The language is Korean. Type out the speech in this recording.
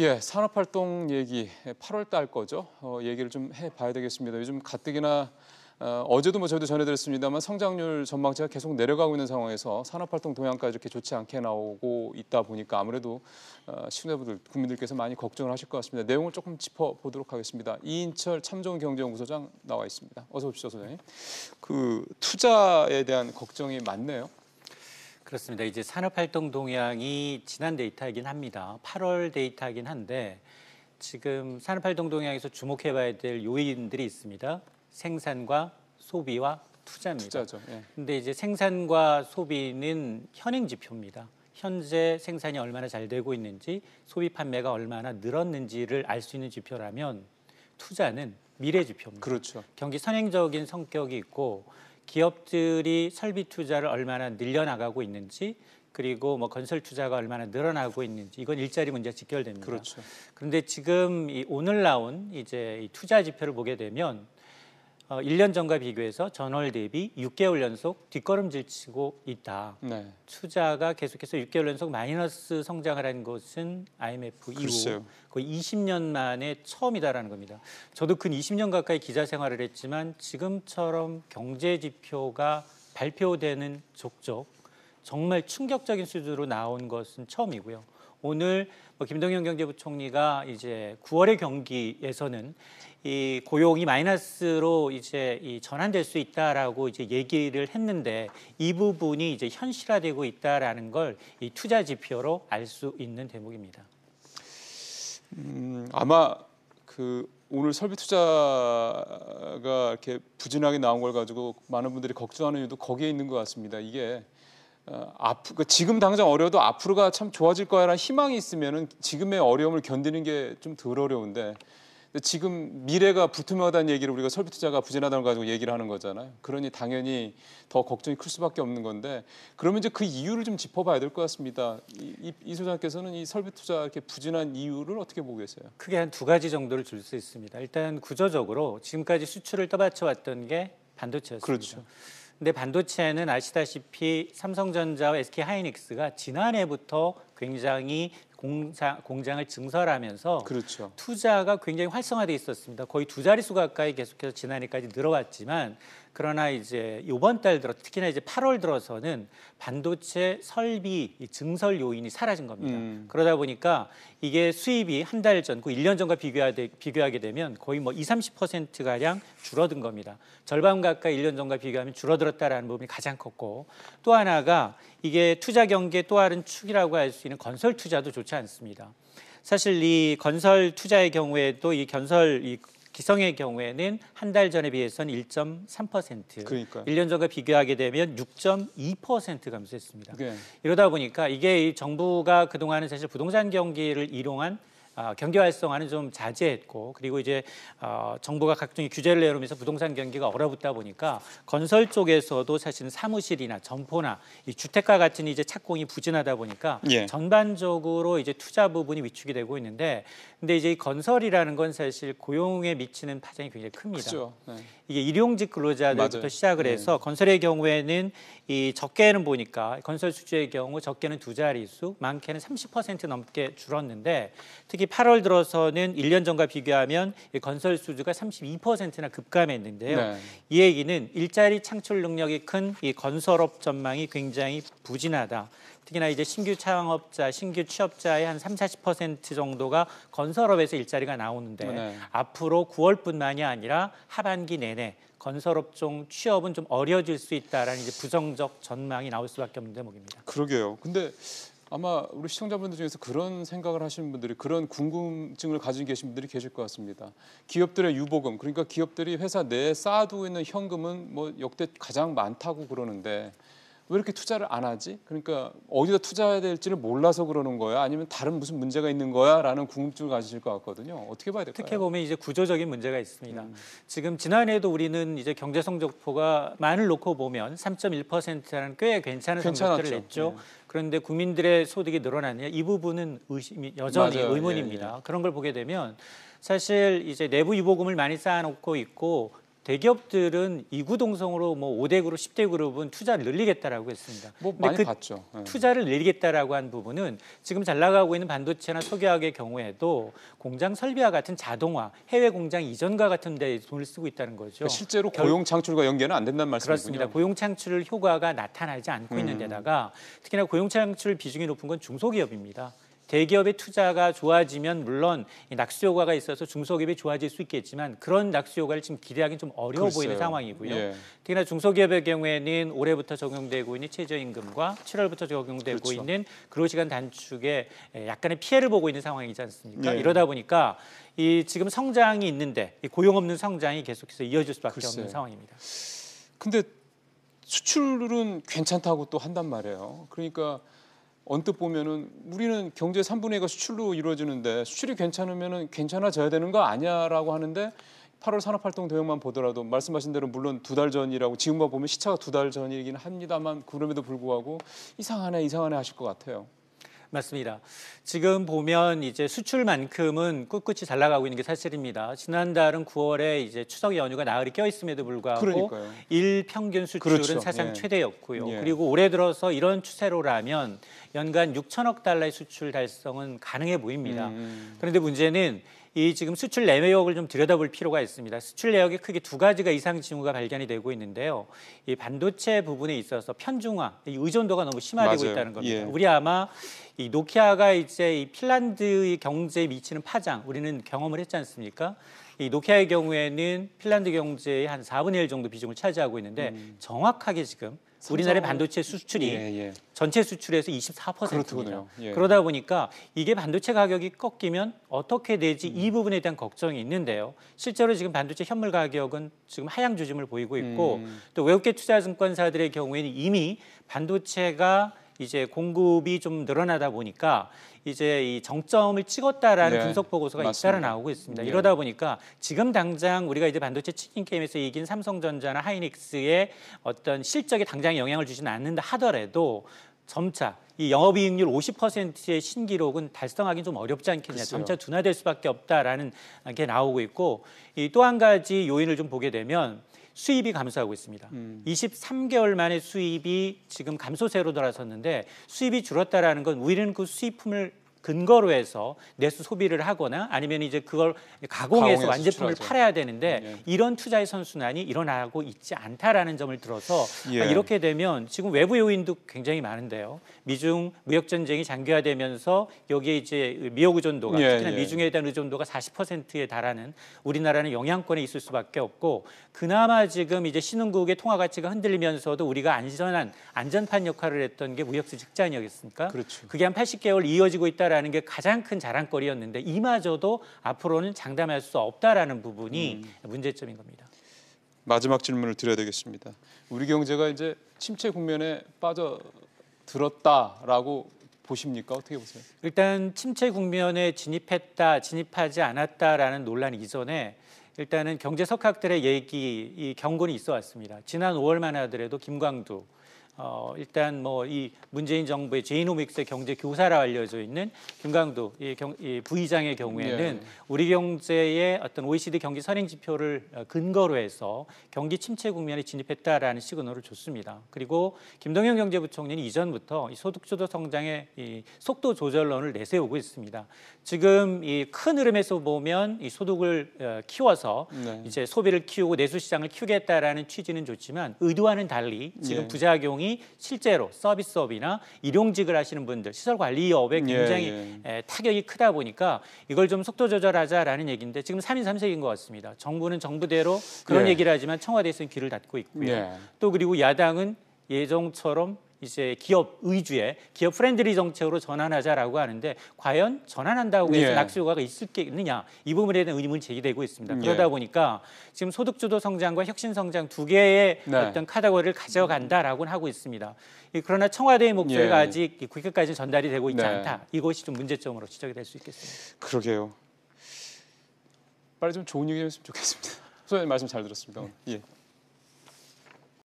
예, 산업활동 얘기 8월 달 거죠. 얘기를 좀 해봐야 되겠습니다. 요즘 가뜩이나 어제도 저희도 전해드렸습니다만 성장률 전망치가 계속 내려가고 있는 상황에서 산업활동 동향까지 이렇게 좋지 않게 나오고 있다 보니까 아무래도 시청자분들, 국민들께서 많이 걱정을 하실 것 같습니다. 내용을 조금 짚어보도록 하겠습니다. 이인철 참좋은경제연구소장 나와 있습니다. 어서 오십시오, 소장님. 그 투자에 대한 걱정이 많네요. 그렇습니다. 이제 산업활동 동향이 지난 데이터이긴 합니다. 8월 데이터이긴 한데 지금 산업활동 동향에서 주목해봐야 될 요인들이 있습니다. 생산과 소비와 투자입니다. 투자죠. 예. 근데 이제 생산과 소비는 현행 지표입니다. 현재 생산이 얼마나 잘 되고 있는지, 소비 판매가 얼마나 늘었는지를 알 수 있는 지표라면 투자는 미래 지표입니다. 그렇죠. 경기 선행적인 성격이 있고 기업들이 설비 투자를 얼마나 늘려나가고 있는지, 그리고 건설 투자가 얼마나 늘어나고 있는지, 이건 일자리 문제가 직결됩니다. 그렇죠. 그런데 지금 오늘 나온 이제 이 투자 지표를 보게 되면 1년 전과 비교해서 전월 대비 6개월 연속 뒷걸음질 치고 있다. 네. 투자가 계속해서 6개월 연속 마이너스 성장을 한 것은 IMF 이후 글쎄요. 거의 20년 만에 처음이다라는 겁니다. 저도 근 20년 가까이 기자 생활을 했지만 지금처럼 경제 지표가 발표되는 족족 정말 충격적인 수준으로 나온 것은 처음이고요. 오늘 김동연 경제부총리가 이제 9월의 경기에서는 이 고용이 마이너스로 이제 전환될 수 있다라고 이제 얘기를 했는데 이 부분이 이제 현실화되고 있다라는 걸 이 투자 지표로 알 수 있는 대목입니다. 아마 오늘 설비 투자가 이렇게 부진하게 나온 걸 가지고 많은 분들이 걱정하는 이유도 거기에 있는 것 같습니다. 이게 지금 당장 어려도 앞으로가 참 좋아질 거야라는 희망이 있으면은 지금의 어려움을 견디는 게 좀 덜 어려운데 지금 미래가 불투명하다는 얘기를 우리가 설비 투자가 부진하다는 걸 가지고 얘기를 하는 거잖아요. 그러니 당연히 더 걱정이 클 수밖에 없는 건데 그러면 이제 그 이유를 좀 짚어봐야 될 것 같습니다. 이 소장께서는 이 설비 투자 이렇게 부진한 이유를 어떻게 보고 계세요? 크게 한 두 가지 정도를 줄 수 있습니다. 일단 구조적으로 지금까지 수출을 떠받쳐왔던 게 반도체였습니다. 그렇죠. 근데 반도체는 아시다시피 삼성전자와 SK하이닉스가 지난해부터 굉장히 공장을 증설하면서 그렇죠. 투자가 굉장히 활성화돼 있었습니다. 거의 두 자릿수 가까이 계속해서 지난해까지 늘어왔지만 그러나 이제 이번 달 들어 특히나 이제 8월 들어서는 반도체 설비 증설 요인이 사라진 겁니다. 그러다 보니까 이게 수입이 한 달 전, 그 1년 전과 비교하게 되면 거의 20~30% 가량 줄어든 겁니다. 절반 가까이 1년 전과 비교하면 줄어들었다라는 부분이 가장 컸고 또 하나가 이게 투자 경기의 또 다른 축이라고 할 수 있는 건설 투자도 좋지 않습니다. 사실 이 건설 투자의 경우에도 기성의 경우에는 한 달 전에 비해서는 1.3%, 그러니까요. 1년 전과 비교하게 되면 6.2% 감소했습니다. 네. 이러다 보니까 이게 정부가 그동안은 사실 부동산 경기를 이용한 경기 활성화는 좀 자제했고 그리고 이제 정부가 각종의 규제를 내놓으면서 부동산 경기가 얼어붙다 보니까 건설 쪽에서도 사실은 사무실이나 점포나 이 주택가 같은 이제 착공이 부진하다 보니까 예. 전반적으로 이제 투자 부분이 위축이 되고 있는데 근데 이제 이 건설이라는 건 사실 고용에 미치는 파장이 굉장히 큽니다. 그렇죠. 네. 이게 일용직 근로자들부터 맞아요. 시작을 해서 건설의 경우에는 이 적게는 보니까 건설 수주의 경우 적게는 두 자릿수, 많게는 30% 넘게 줄었는데 특히 8월 들어서는 1년 전과 비교하면 이 건설 수주가 32%나 급감했는데요. 네. 이 얘기는 일자리 창출 능력이 큰 이 건설업 전망이 굉장히 부진하다. 특히나 이제 신규 창업자, 신규 취업자의 한 30~40% 정도가 건설업에서 일자리가 나오는데 네. 앞으로 9월뿐만이 아니라 하반기 내내 건설업종 취업은 좀 어려질 수 있다라는 이제 부정적 전망이 나올 수밖에 없는 대목입니다. 그러게요. 근데 아마 우리 시청자분들 중에서 그런 생각을 하시는 분들이 그런 궁금증을 가지고 계신 분들이 계실 것 같습니다. 기업들의 유보금, 그러니까 기업들이 회사 내에 쌓아두고 있는 현금은 역대 가장 많다고 그러는데 왜 이렇게 투자를 안 하지? 그러니까 어디다 투자해야 될지를 몰라서 그러는 거야? 아니면 다른 무슨 문제가 있는 거야? 라는 궁금증을 가지실 것 같거든요. 어떻게 봐야 될까요? 어떻게 보면 이제 구조적인 문제가 있습니다. 지금 지난해에도 우리는 이제 경제 성적표가 만을 놓고 보면 3.1%라는 꽤 괜찮은 성적표를 냈죠. 네. 그런데 국민들의 소득이 늘어났냐? 이 부분은 여전히 맞아요. 의문입니다. 예. 그런 걸 보게 되면 사실 이제 내부 유보금을 많이 쌓아놓고 있고 대기업들은 이구동성으로 뭐 5대 그룹, 10대 그룹은 투자를 늘리겠다라고 했습니다. 뭐 많이 봤죠. 투자를 늘리겠다라고 한 부분은 지금 잘 나가고 있는 반도체나 석유화학의 경우에도 공장 설비와 같은 자동화, 해외 공장 이전과 같은 데 돈을 쓰고 있다는 거죠. 그러니까 실제로 고용 창출과 연계는 안 된다는 말씀이군요. 그렇습니다. 고용 창출 효과가 나타나지 않고 있는 데다가 특히나 고용 창출 비중이 높은 건 중소기업입니다. 대기업의 투자가 좋아지면 물론 낙수 효과가 있어서 중소기업이 좋아질 수 있겠지만 그런 낙수 효과를 지금 기대하기는 좀 어려워 글쎄요. 보이는 상황이고요. 예. 특히나 중소기업의 경우에는 올해부터 적용되고 있는 최저임금과 7월부터 적용되고 그렇죠. 있는 근로시간 단축에 약간의 피해를 보고 있는 상황이지 않습니까? 예. 이러다 보니까 이 지금 성장이 있는데 이 고용 없는 성장이 계속해서 이어질 수밖에 글쎄요. 없는 상황입니다. 근데 수출은 괜찮다고 또 한단 말이에요. 그러니까 언뜻 보면은 우리는 경제 3분의 2가 수출로 이루어지는데 수출이 괜찮으면은 괜찮아져야 되는 거 아니야라고 하는데 8월 산업활동 대응만 보더라도 말씀하신 대로 물론 2달 전이라고 지금과 보면 시차가 2달 전이긴 합니다만 그럼에도 불구하고 이상하네 하실 것 같아요. 맞습니다. 지금 보면 이제 수출만큼은 꿋꿋이 잘 나가고 있는 게 사실입니다. 지난달은 9월에 이제 추석 연휴가 나흘이 껴있음에도 불구하고 그러니까요. 일 평균 수출은 그렇죠. 사상 예. 최대였고요. 예. 그리고 올해 들어서 이런 추세로라면 연간 6천억 달러의 수출 달성은 가능해 보입니다. 그런데 문제는 이 지금 수출 내역을 좀 들여다볼 필요가 있습니다. 수출 내역에 크게 두 가지가 이상 징후가 발견이 되고 있는데요. 이 반도체 부분에 있어서 편중화, 이 의존도가 너무 심화되고 맞아요. 있다는 겁니다. 예. 우리 아마 이 노키아가 이제 이 핀란드의 경제에 미치는 파장, 우리는 경험을 했지 않습니까? 이 노키아의 경우에는 핀란드 경제의 한 4분의 1 정도 비중을 차지하고 있는데 정확하게 지금 우리나라의 반도체 수출이 전체 수출에서 24%입니다. 예. 그러다 보니까 이게 반도체 가격이 꺾이면 어떻게 되지 이 부분에 대한 걱정이 있는데요. 실제로 지금 반도체 현물 가격은 지금 하향 조짐을 보이고 있고 또 외국계 투자 증권사들의 경우에는 이미 반도체가 이제 공급이 좀 늘어나다 보니까 이제 이 정점을 찍었다라는 분석 보고서가 잇따라 나오고 있습니다. 이러다 보니까 지금 당장 우리가 이제 반도체 치킨 게임에서 이긴 삼성전자나 하이닉스의 어떤 실적에 당장 영향을 주지는 않는다 하더라도 점차 이 영업이익률 50%의 신기록은 달성하기는 좀 어렵지 않겠냐. 글쎄요. 점차 둔화될 수밖에 없다라는 게 나오고 있고 이 또 한 가지 요인을 좀 보게 되면 수입이 감소하고 있습니다. 23개월 만에 수입이 지금 감소세로 돌아섰는데 수입이 줄었다라는 건 우리는 그 수입품을 근거로 해서 내수 소비를 하거나 아니면 이제 그걸 가공해서 완제품을 수출하죠. 팔아야 되는데 이런 투자의 선순환이 일어나고 있지 않다라는 점을 들어서 이렇게 되면 지금 외부 요인도 굉장히 많은데요. 미중 무역 전쟁이 장기화되면서 여기에 이제 미역 의존도가 특히나 미중에 대한 의존도가 40%에 달하는 우리나라는 영향권에 있을 수밖에 없고 그나마 지금 이제 신흥국의 통화 가치가 흔들리면서도 우리가 안전판 역할을 했던 게 무역수 직전이었습니까? 그렇죠. 그게 한 80개월 이어지고 있다라는 게 가장 큰 자랑거리였는데 이마저도 앞으로는 장담할 수 없다라는 부분이 문제점인 겁니다. 마지막 질문을 드려야 되겠습니다. 우리 경제가 이제 침체 국면에 빠져들었다라고 보십니까? 어떻게 보세요? 일단 침체 국면에 진입하지 않았다라는 논란 이전에 일단은 경제 석학들의 이 경고는 있어 왔습니다. 지난 5월만 하더라도 김광두 일단 뭐 이 문재인 정부의 제이노믹스의 경제 교사라 알려져 있는 김광두 이 부의장의 경우에는 우리 경제의 어떤 OECD 경기 선행 지표를 근거로 해서 경기 침체 국면에 진입했다라는 시그널을 줬습니다. 그리고 김동연 경제부총리는 이전부터 이 소득주도 성장의 이 속도 조절론을 내세우고 있습니다. 지금 이 큰 흐름에서 보면 이 소득을 키워서 이제 소비를 키우고 내수 시장을 키우겠다라는 취지는 좋지만 의도와는 달리 지금 부작용이 실제로 서비스업이나 일용직을 하시는 분들, 시설관리업에 굉장히 타격이 크다 보니까 이걸 좀 속도 조절하자라는 얘기인데 지금 3인 3색인 것 같습니다. 정부는 정부대로 그런 얘기를 하지만 청와대에서는 귀를 닫고 있고요. 또 그리고 야당은 예정처럼 이제 기업 위주의 기업 프렌들리 정책으로 전환하자라고 하는데 과연 전환한다고 해서 낙수 효과가 있겠느냐 이 부분에 대한 의문이 제기되고 있습니다. 그러다 보니까 지금 소득주도 성장과 혁신 성장 두 개의 어떤 카테고리를 가져간다라고는 하고 있습니다. 그러나 청와대의 목소리가 아직 국회까지 전달이 되고 있지 않다. 이것이 좀 문제점으로 지적이 될 수 있겠습니다. 그러게요. 빨리 좀 좋은 얘기 좀 했으면 좋겠습니다. 소장님 말씀 잘 들었습니다. 예.